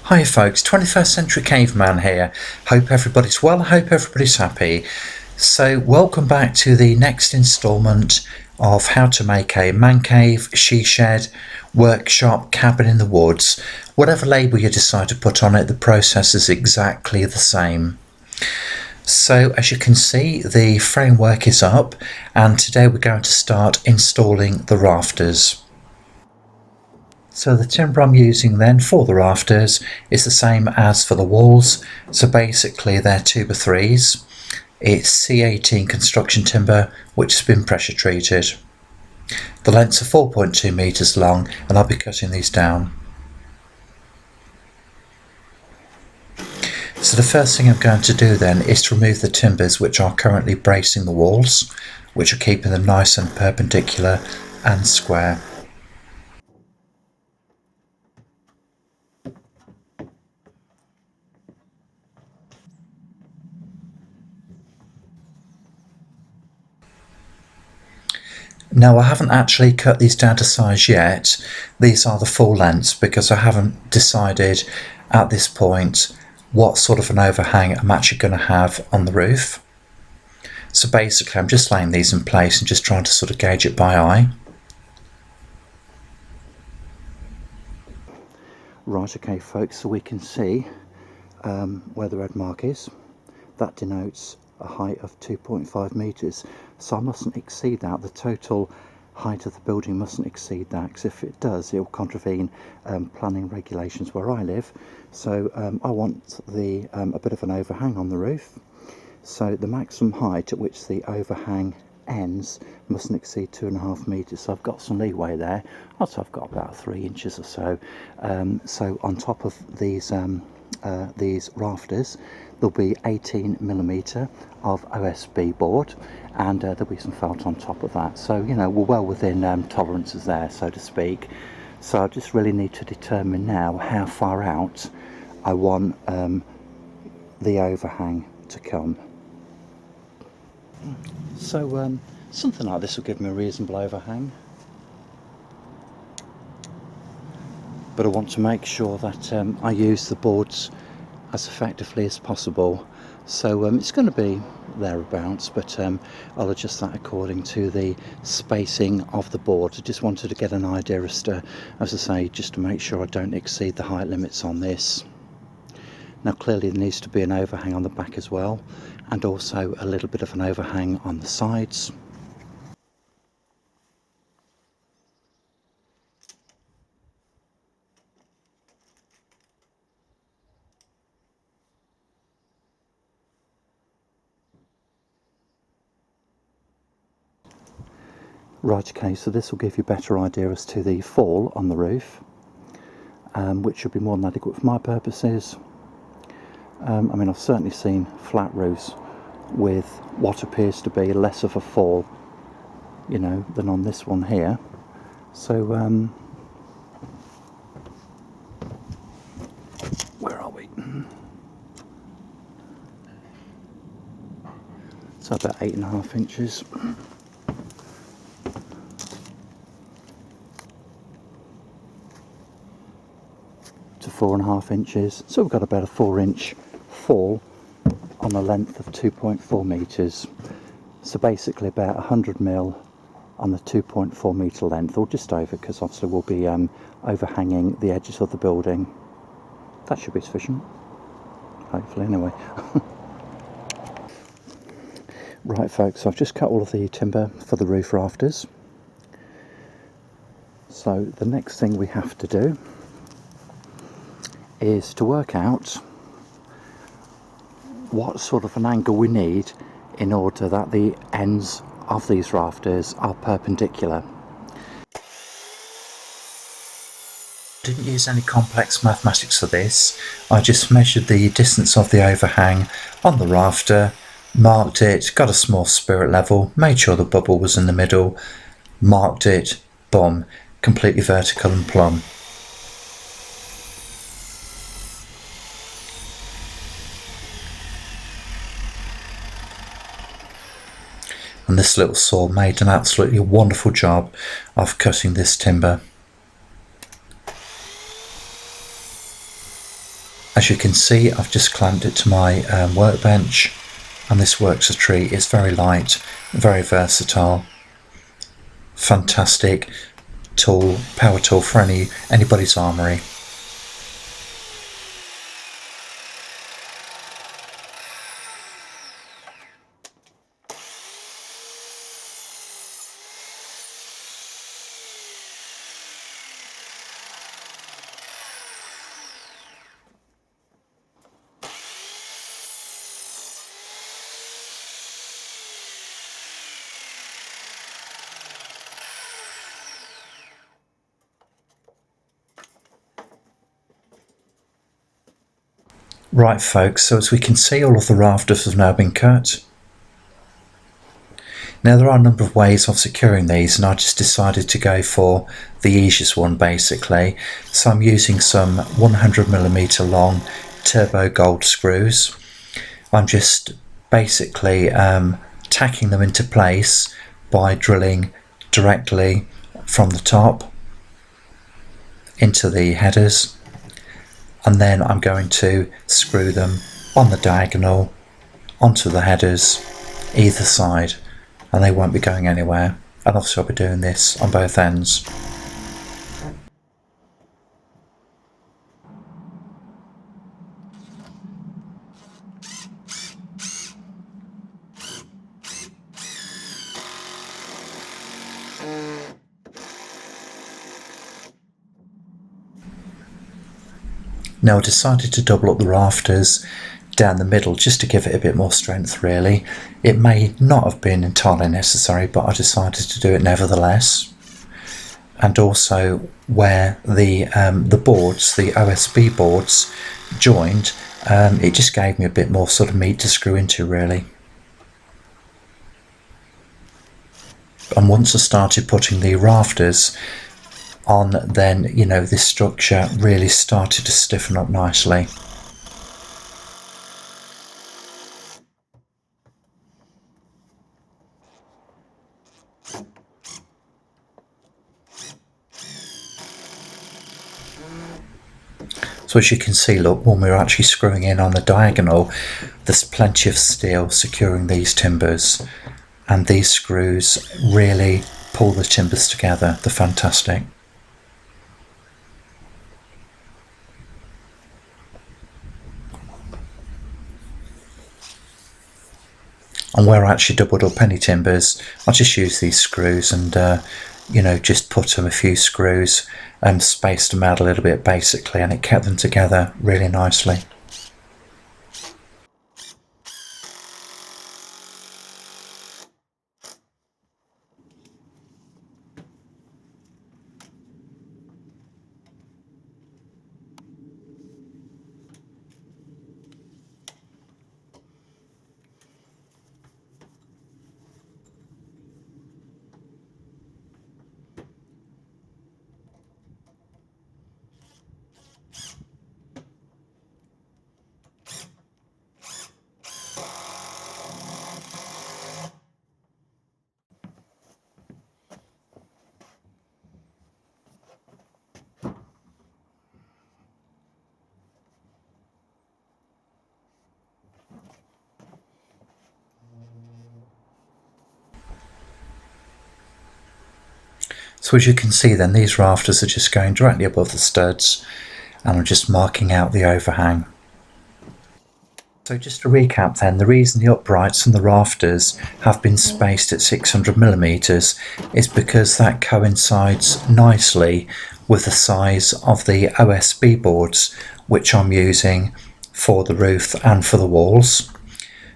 Hi folks, 21st Century Caveman here. Hope everybody's well, hope everybody's happy. So welcome back to the next instalment of how to make a man cave, she shed, workshop, cabin in the woods. Whatever label you decide to put on it, the process is exactly the same. So as you can see, the framework is up and today we're going to start installing the rafters. So the timber I'm using then for the rafters is the same as for the walls. So basically they're 2x3s. It's C18 construction timber which has been pressure treated. The lengths are 4.2 meters long and I'll be cutting these down. So the first thing I'm going to do then is to remove the timbers which are currently bracing the walls, which are keeping them nice and perpendicular and square. Now I haven't actually cut these down to size yet. These are the full lengths because I haven't decided at this point what sort of an overhang I'm actually going to have on the roof. So basically I'm just laying these in place and just trying to sort of gauge it by eye. Right, okay folks, so we can see where the red mark is. That denotes a height of 2.5 meters, so I mustn't exceed that. The total height of the building mustn't exceed that, because if it does, it will contravene planning regulations where I live. So I want a bit of an overhang on the roof, so the maximum height at which the overhang ends mustn't exceed 2.5 meters. So I've got some leeway there. Also I've got about 3 inches or so. So on top of these rafters there'll be 18mm of OSB board, and there'll be some felt on top of that. So you know, we're well within tolerances there, so to speak. So I just really need to determine now how far out I want the overhang to come. So something like this will give me a reasonable overhang, but I want to make sure that I use the boards as effectively as possible. So it's going to be thereabouts, but I'll adjust that according to the spacing of the board. I just wanted to get an idea as to, as I say, just to make sure I don't exceed the height limits on this. Now clearly there needs to be an overhang on the back as well, and also a little bit of an overhang on the sides. Right, okay, so this will give you a better idea as to the fall on the roof, which should be more than adequate for my purposes. I mean, I've certainly seen flat roofs with what appears to be less of a fall, you know, than on this one here. So, where are we? So about 8.5 inches. To 4.5 inches, so we've got about a 4-inch fall on a length of 2.4 meters. So basically about 100mm on the 2.4 meter length, or just over, because obviously we'll be overhanging the edges of the building. That should be sufficient, hopefully, anyway. Right folks, so I've just cut all of the timber for the roof rafters. So the next thing we have to do is to work out what sort of an angle we need in order that the ends of these rafters are perpendicular. Didn't use any complex mathematics for this. I just measured the distance of the overhang on the rafter, marked it, got a small spirit level, made sure the bubble was in the middle, marked it, boom, completely vertical and plumb. And this little saw made an absolutely wonderful job of cutting this timber. As you can see, I've just clamped it to my workbench, and this works a treat. It's very light, very versatile, fantastic tool, power tool for anybody's armoury. Right folks, so as we can see, all of the rafters have now been cut. Now there are a number of ways of securing these, and I just decided to go for the easiest one basically. So I'm using some 100mm long Turbogold screws. I'm just basically tacking them into place by drilling directly from the top into the headers, and then I'm going to screw them on the diagonal onto the headers either side, and they won't be going anywhere. And obviously I'll be doing this on both ends. Now I decided to double up the rafters down the middle just to give it a bit more strength really. It may not have been entirely necessary, but I decided to do it nevertheless. And also where the boards, the OSB boards joined, it just gave me a bit more sort of meat to screw into really. And once I started putting the rafters on, then you know this structure really started to stiffen up nicely. So as you can see, look, when we're actually screwing in on the diagonal, there's plenty of steel securing these timbers, and these screws really pull the timbers together. They're fantastic. And where I actually doubled up any timbers, I just use these screws and you know, just put them a few screws and spaced them out a little bit basically, and it kept them together really nicely. So as you can see then, these rafters are just going directly above the studs, and I'm just marking out the overhang. So just to recap then, the reason the uprights and the rafters have been spaced at 600mm is because that coincides nicely with the size of the OSB boards which I'm using for the roof and for the walls.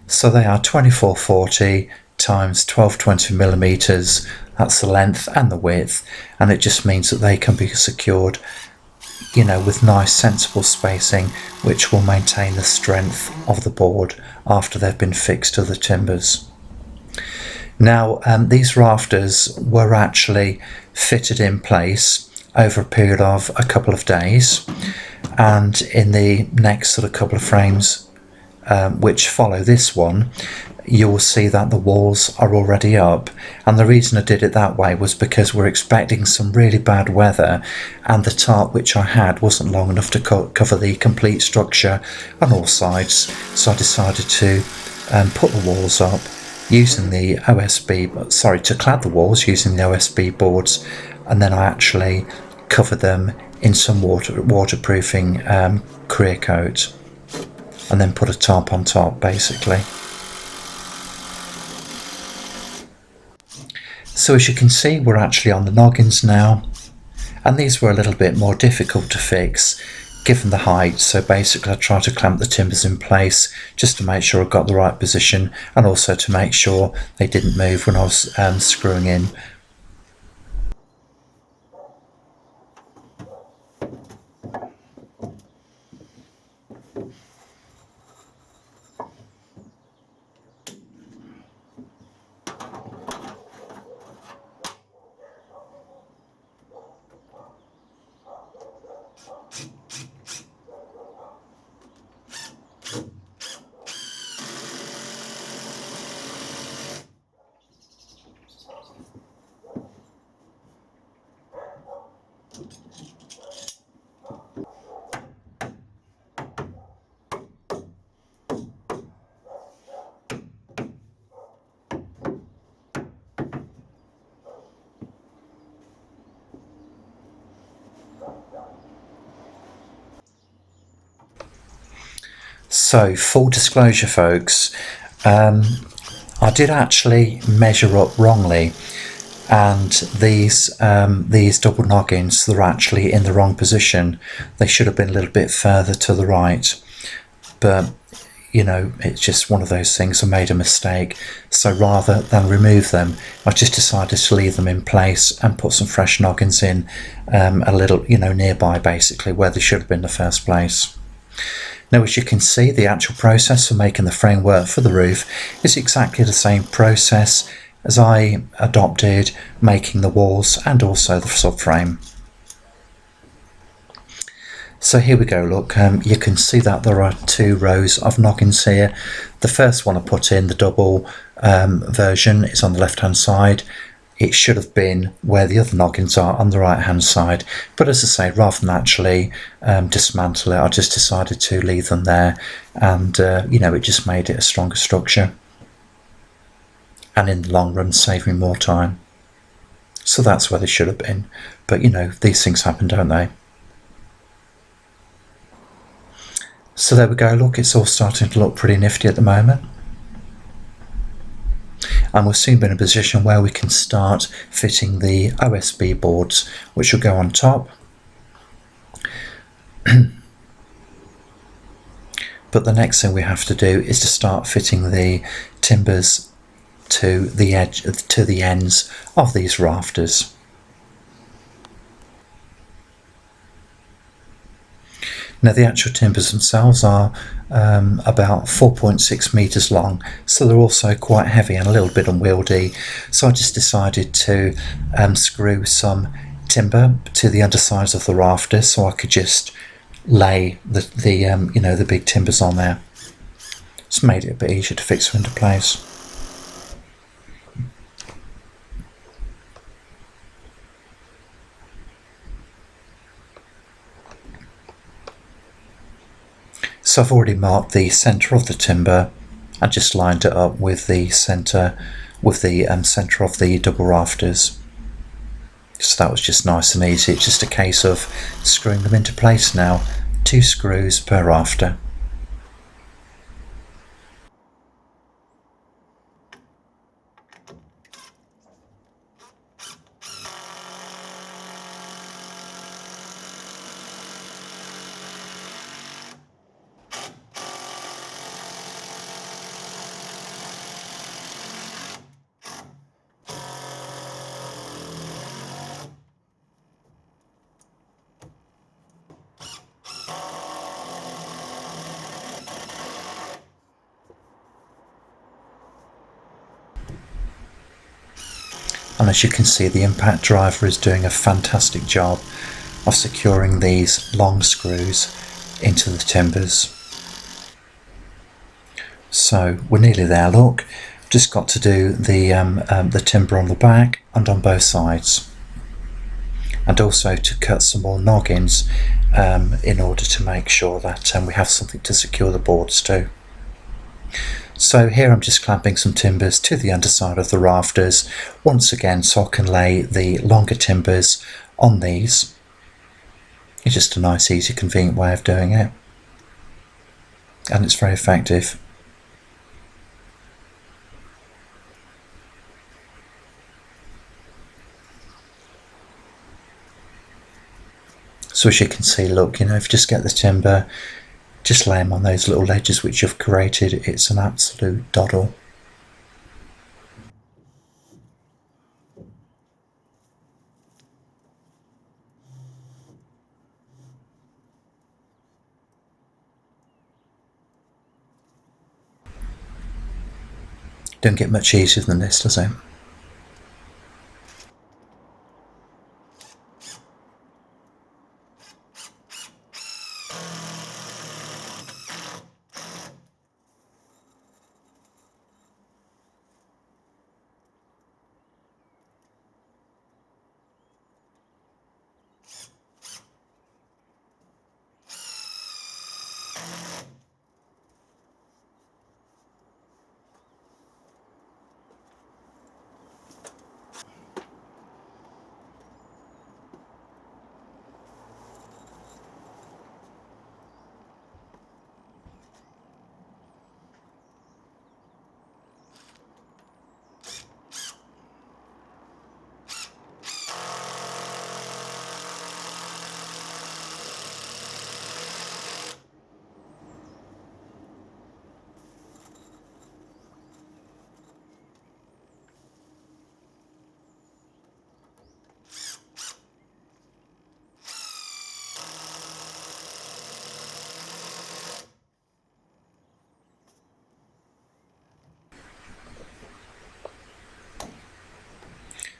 So they are 2440 times 1220mm, that's the length and the width, and it just means that they can be secured, you know, with nice sensible spacing which will maintain the strength of the board after they've been fixed to the timbers. Now these rafters were actually fitted in place over a period of a couple of days, and in the next sort of couple of frames which follow this one, you'll see that the walls are already up, and the reason I did it that way was because we're expecting some really bad weather, and the tarp which I had wasn't long enough to cover the complete structure on all sides, so I decided to put the walls up using the to clad the walls using the OSB boards, and then I actually covered them in some waterproofing clear coat, and then put a tarp on top basically. So as you can see, we're actually on the noggins now, and these were a little bit more difficult to fix given the height, so basically I tried to clamp the timbers in place just to make sure I got the right position, and also to make sure they didn't move when I was screwing in. So, full disclosure folks, I did actually measure up wrongly, and these double noggins, they're actually in the wrong position. They should have been a little bit further to the right, but you know, it's just one of those things. I made a mistake, so rather than remove them, I just decided to leave them in place and put some fresh noggins in a little, you know, nearby basically where they should have been in the first place. Now, as you can see, the actual process for making the framework for the roof is exactly the same process as I adopted making the walls and also the subframe. So here we go, look, you can see that there are two rows of noggins here. The first one I put in, the double version, is on the left hand side. It should have been where the other noggins are on the right hand side, but as I say, rather than actually dismantle it, I just decided to leave them there, and you know, it just made it a stronger structure, and in the long run saved me more time. So that's where they should have been, but you know, these things happen, don't they? So there we go, look, it's all starting to look pretty nifty at the moment. And we'll soon be in a position where we can start fitting the OSB boards, which will go on top. But the next thing we have to do is to start fitting the timbers to the ends of these rafters. Now the actual timbers themselves are about 4.6 meters long, so they're also quite heavy and a little bit unwieldy. So I just decided to screw some timber to the undersides of the rafters, so I could just lay the big timbers on there. It's made it a bit easier to fix them into place. So I've already marked the centre of the timber and just lined it up with the centre of the double rafters. So that was just nice and easy. It's just a case of screwing them into place now. 2 screws per rafter. And as you can see, the impact driver is doing a fantastic job of securing these long screws into the timbers. So we're nearly there, look. Just got to do the timber on the back and on both sides. And also to cut some more noggins in order to make sure that we have something to secure the boards to. So here I'm just clamping some timbers to the underside of the rafters once again, so I can lay the longer timbers on these. It's just a nice, easy, convenient way of doing it, and it's very effective. So as you can see, look, you know, if you just get the timber, just lay them on those little ledges which you've created, it's an absolute doddle. Don't get much easier than this, does it?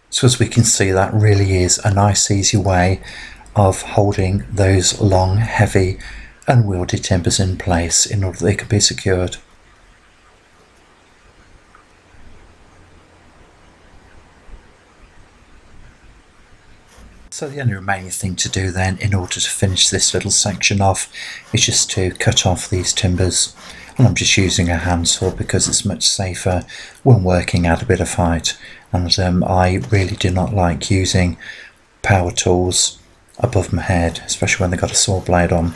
So as we can see, that really is a nice, easy way of holding those long, heavy, unwieldy timbers in place in order that they can be secured. So the only remaining thing to do then, in order to finish this little section off, is just to cut off these timbers. And I'm just using a handsaw because it's much safer when working at a bit of height. And I really do not like using power tools above my head, especially when they've got a saw blade on.